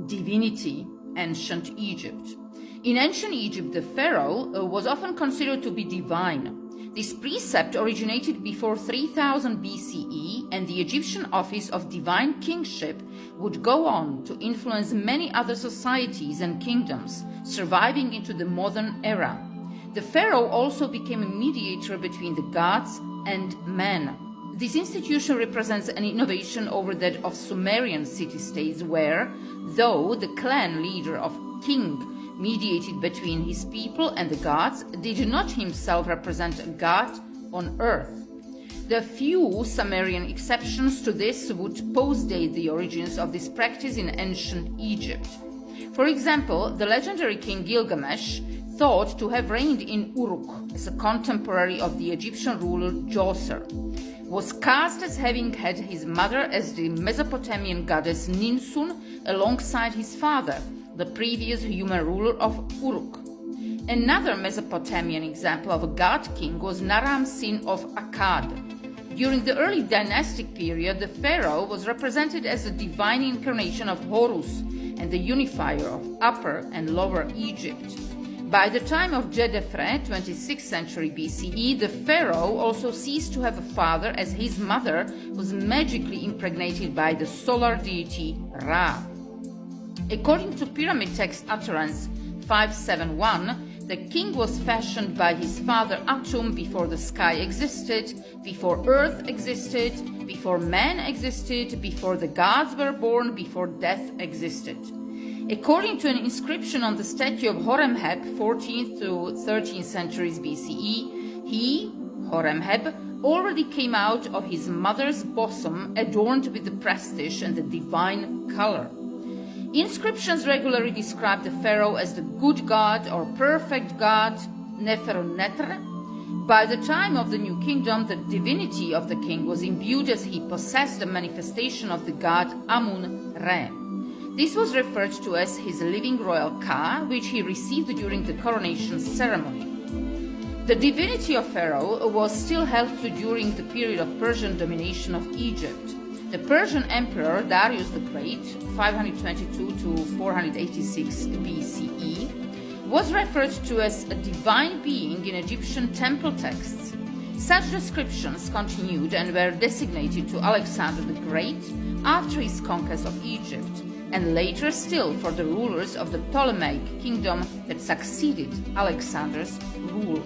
Divinity, ancient Egypt. In ancient Egypt, the pharaoh was often considered to be divine. This precept originated before 3000 BCE, and the Egyptian office of divine kingship would go on to influence many other societies and kingdoms, surviving into the modern era. The pharaoh also became a mediator between the gods and men. This institution represents an innovation over that of Sumerian city-states where, though the clan leader of king mediated between his people and the gods, did not himself represent a god on earth. The few Sumerian exceptions to this would postdate the origins of this practice in ancient Egypt. For example, the legendary king Gilgamesh, thought to have reigned in Uruk as a contemporary of the Egyptian ruler Djoser, was cast as having had his mother as the Mesopotamian goddess Ninsun alongside his father, the previous human ruler of Uruk. Another Mesopotamian example of a god king was Naram-Sin of Akkad. During the early dynastic period, the pharaoh was represented as a divine incarnation of Horus and the unifier of Upper and Lower Egypt. By the time of Djedefre, 26th century BCE, the pharaoh also ceased to have a father, as his mother was magically impregnated by the solar deity Ra. According to pyramid text utterance 571, the king was fashioned by his father Atum before the sky existed, before earth existed, before man existed, before the gods were born, before death existed. According to an inscription on the statue of Horemheb, 14th to 13th centuries BCE, he, Horemheb, already came out of his mother's bosom adorned with the prestige and the divine color. Inscriptions regularly describe the pharaoh as the good god or perfect god, Nefer-Neter. By the time of the New Kingdom, the divinity of the king was imbued as he possessed the manifestation of the god Amun-Re. This was referred to as his living royal Ka, which he received during the coronation ceremony. The divinity of Pharaoh was still held to during the period of Persian domination of Egypt. The Persian emperor Darius the Great, 522 to 486 BCE, was referred to as a divine being in Egyptian temple texts. Such descriptions continued and were designated to Alexander the Great after his conquest of Egypt, and later still for the rulers of the Ptolemaic kingdom that succeeded Alexander's rule.